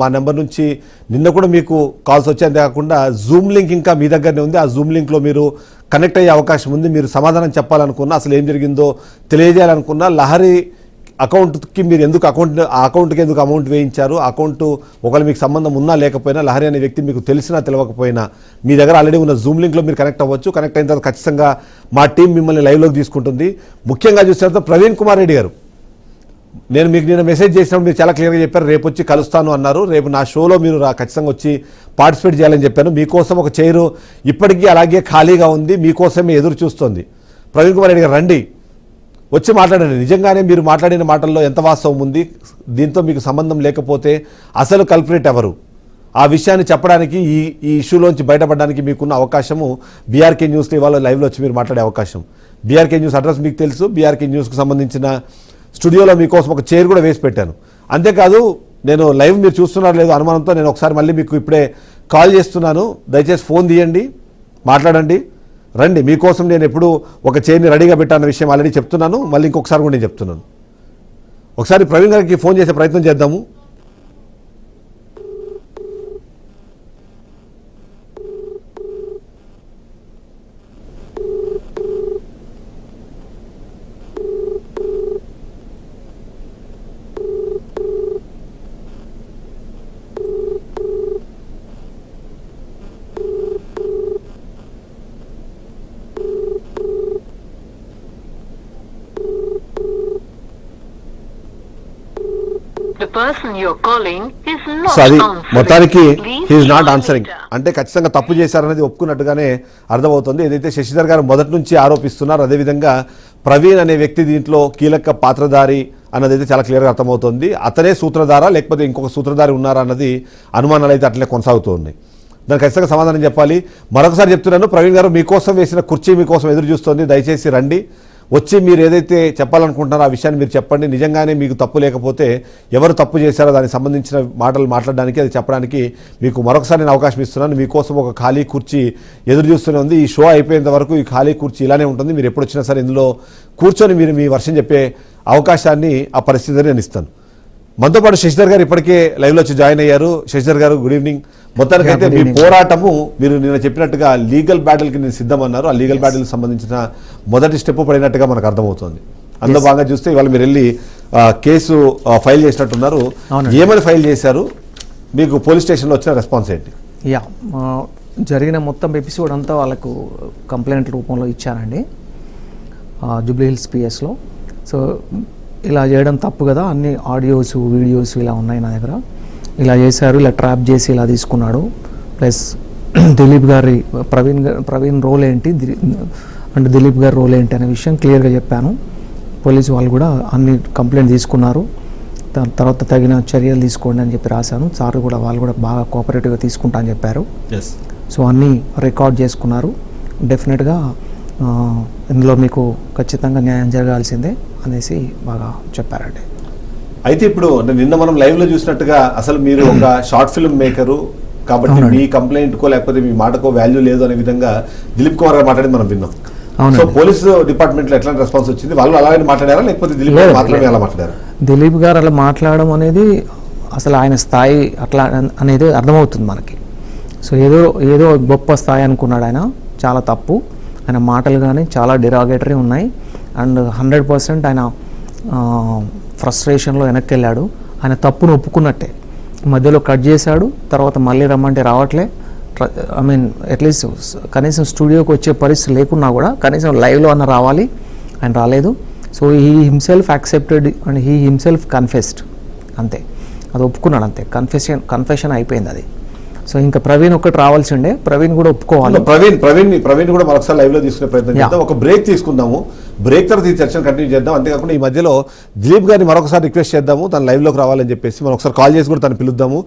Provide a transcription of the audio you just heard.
మా నెంబర్ నుంచి నిన్న కూడా మీకు కాల్స్ వచ్చాయి. అంతేకాకుండా జూమ్ లింక్ ఇంకా మీ దగ్గరనే ఉంది. ఆ జూమ్ లింక్లో మీరు కనెక్ట్ అయ్యే అవకాశం ఉంది. మీరు సమాధానం చెప్పాలనుకున్నా, అసలు ఏం జరిగిందో తెలియజేయాలనుకున్నా, లహరి అకౌంట్కి మీరు ఎందుకు అకౌంట్కి ఎందుకు అమౌంట్ వేయించారు, అకౌంట్ ఒకవేళ మీకు సంబంధం ఉన్నా లేకపోయినా, లహరి అనే వ్యక్తి మీకు తెలిసినా తెలియకపోయినా మీ దగ్గర ఆల్రెడీ ఉన్న జూమ్ లింక్లో మీరు కనెక్ట్ అవ్వచ్చు. కనెక్ట్ అయిన తర్వాత ఖచ్చితంగా మా టీం మిమ్మల్ని లైవ్లోకి తీసుకుంటుంది. ముఖ్యంగా చూసిన తర్వాత ప్రవీణ్ కుమార్ రెడ్డి గారు, నేను మీకు నిన్న మెసేజ్ చేసినప్పుడు మీరు చాలా క్లియర్గా చెప్పారు, రేపు వచ్చి కలుస్తాను అన్నారు. రేపు నా షోలో మీరు ఖచ్చితంగా వచ్చి పార్టిసిపేట్ చేయాలని చెప్పాను. మీకోసం ఒక చైరు ఇప్పటికీ అలాగే ఖాళీగా ఉంది, మీకోసమే ఎదురు చూస్తోంది. ప్రవీణ్ కుమార్ రెడ్డి గారు రండి, వచ్చి మాట్లాడండి. నిజంగానే మీరు మాట్లాడిన మాటల్లో ఎంత వాస్తవం ఉంది, దీంతో మీకు సంబంధం లేకపోతే అసలు కల్ప్రిట్ ఎవరు, ఆ విషయాన్ని చెప్పడానికి ఈ ఇష్యూలోంచి బయటపడడానికి మీకున్న అవకాశము బీఆర్కే న్యూస్లో ఇవాళ లైవ్లో వచ్చి మీరు మాట్లాడే అవకాశం. బీఆర్కే న్యూస్ అడ్రస్ మీకు తెలుసు. బీఆర్కే న్యూస్కి సంబంధించిన స్టూడియోలో మీకోసం ఒక చైర్ కూడా వేసి పెట్టాను. అంతేకాదు, నేను లైవ్ మీరు చూస్తున్నారు లేదు అనుమానంతో నేను ఒకసారి మళ్ళీ మీకు ఇప్పుడే కాల్ చేస్తున్నాను. దయచేసి ఫోన్ తీయండి, మాట్లాడండి, రండి. మీకోసం నేను ఎప్పుడు ఒక చైర్ని రెడీగా పెట్టాన్న విషయం ఆల్రెడీ చెప్తున్నాను, మళ్ళీ ఇంకొకసారి కూడా నేను చెప్తున్నాను. ఒకసారి ప్రవీణ్ గారికి ఫోన్ చేసే ప్రయత్నం చేద్దాము. సో అది మొత్తానికి హీఈస్ నాట్ ఆన్సరింగ్ అంటే ఖచ్చితంగా తప్పు చేశారనేది ఒప్పుకున్నట్టుగానే అర్థమవుతుంది. ఏదైతే శశిధర్ గారు మొదటి నుంచి ఆరోపిస్తున్నారు, అదేవిధంగా ప్రవీణ్ అనే వ్యక్తి దీంట్లో కీలక పాత్రధారి అన్నదైతే చాలా క్లియర్గా అర్థమవుతుంది. అతనే సూత్రధార లేకపోతే ఇంకొక సూత్రధారి ఉన్నారా అన్నది అనుమానాలు అయితే అట్లనే కొనసాగుతుంది. దానికి ఖచ్చితంగా సమాధానం చెప్పాలి. మరొకసారి చెప్తున్నాను, ప్రవీణ్ గారు మీకోసం వేసిన కుర్చీ మీకోసం ఎదురు చూస్తుంది. దయచేసి రండి, వచ్చి మీరు ఏదైతే చెప్పాలనుకుంటున్నారో ఆ విషయాన్ని మీరు చెప్పండి. నిజంగానే మీకు తప్పు లేకపోతే ఎవరు తప్పు చేశారో దానికి సంబంధించిన మాటలు మాట్లాడడానికి, అది చెప్పడానికి మీకు మరొకసారి నేను అవకాశం ఇస్తున్నాను. మీకోసం ఒక ఖాళీ కుర్చీ ఎదురు చూస్తూనే ఉంది. ఈ షో అయిపోయేంత వరకు ఈ ఖాళీ కుర్చీ ఇలానే ఉంటుంది. మీరు ఎప్పుడు వచ్చినా సరే ఇందులో కూర్చొని మీరు మీ వర్షం చెప్పే అవకాశాన్ని, ఆ పరిస్థితిని నేను ఇస్తాను. మనతో పాటు శశిధర్ గారు ఇప్పటికే లైవ్లో వచ్చి జాయిన్ అయ్యారు. శశిధర్ గారు, గుడ్ ఈవినింగ్. మొత్తానికైతే మీ పోరాటము మీరు నిన్న చెప్పినట్టుగా లీగల్ బ్యాటిల్కి నేను సిద్ధమన్నారు. ఆ లీగల్ బ్యాటిల్కి సంబంధించిన మొదటి స్టెప్ పడినట్టుగా మనకు అర్థమవుతుంది. అందులో భాగంగా చూస్తే ఇవాళ మీరు వెళ్ళి కేసు ఫైల్ చేసినట్టున్నారు. ఏమని ఫైల్ చేశారు, మీకు పోలీస్ స్టేషన్లో వచ్చిన రెస్పాన్స్ ఏంటి? జరిగిన మొత్తం ఎపిసోడ్ అంతా వాళ్ళకు కంప్లైంట్ రూపంలో ఇచ్చానండి జూబ్లీ హిల్స్ పిఎస్లో. సో ఇలా చేయడం తప్పు కదా, అన్ని ఆడియోస్ వీడియోస్ ఇలా ఉన్నాయి నా దగ్గర, ఇలా చేశారు, ఇలా ట్రాప్ చేసి ఇలా తీసుకున్నాడు, ప్లస్ దిలీప్ గారి ప్రవీణ్ రోల్ ఏంటి అంటే దిలీప్ గారి రోల్ ఏంటి అనే విషయం క్లియర్గా చెప్పాను. పోలీసు వాళ్ళు కూడా అన్ని కంప్లైంట్ తీసుకున్నారు. దాని తర్వాత తగిన చర్యలు తీసుకోండి అని చెప్పి రాశాను. సార్ కూడా వాళ్ళు కూడా బాగా కోఆపరేటివ్గా తీసుకుంటా అని చెప్పారు. సో అన్నీ రికార్డ్ చేసుకున్నారు. డెఫినెట్గా ఇందులో మీకు ఖచ్చితంగా న్యాయం జరగాల్సిందే అనేసి బాగా చెప్పారండి. అయితే ఇప్పుడు నిన్న మనం లైవ్లో చూసినట్టుగా అసలు మీరు ఒక షార్ట్ ఫిల్మ్ మేకరు కాబట్టి మీ కంప్లైంట్కో లేకపోతే మీ మాటకో వాల్యూ లేదు అనే విధంగా దిలీప్ కుమార్ గారు మాట్లాడి మనం విన్నాం. సో పోలీసు డిపార్ట్మెంట్లో ఎట్లాంటి రెస్పాన్స్ వచ్చింది? వాళ్ళు అలాగే మాట్లాడారా లేకపోతే దిలీప్ గారు మాత్రమే అలా మాట్లాడారు? దిలీప్ గారు అలా మాట్లాడడం అనేది అసలు ఆయన స్థాయి అట్లా అనేది అర్థమవుతుంది మనకి. సో ఏదో గొప్ప స్థాయి అనుకున్నాడు ఆయన, చాలా తప్పు. ఆయన మాటలు కానీ చాలా డిరాగేటరీ ఉన్నాయి. అండ్ 100% ఆయన ఫ్రస్ట్రేషన్లో వెనక్కి వెళ్ళాడు. ఆయన తప్పును ఒప్పుకున్నట్టే, మధ్యలో కట్ చేశాడు, తర్వాత మళ్ళీ రమ్మంటే రావట్లే. ఐ మీన్ అట్లీస్ట్ కనీసం స్టూడియోకి వచ్చే పరిస్థితి లేకున్నా కూడా కనీసం లైవ్లో అన్న రావాలి, ఆయన రాలేదు. So he himself accepted and he himself confessed, అంతే, అది ఒప్పుకున్నాడు, అంతే. కన్ఫెషన్ అయిపోయింది అది. సో ఇంకా ప్రవీణ్ ఒక్కటి రావాల్సి ఉండే, ప్రవీణ్ కూడా ఒప్పుకోవాలి. ప్రవీణ్ కూడా మరొకసారి లైవ్ లో తీసుకునే ప్రయత్నం చేద్దాం. ఒక బ్రేక్ తీసుకుందాము, బ్రేక్ తర్వాత ఈ చర్చను కంటిన్యూ చేద్దాం. అంతేకాకుండా ఈ మధ్యలో దిలీప్ గారిని మరొకసారి రిక్వెస్ట్ చేద్దాము, తను లైవ్ లోకి రావాలని చెప్పేసి మనం ఒకసారి కాల్ చేసి కూడా తను పిలుద్దాము.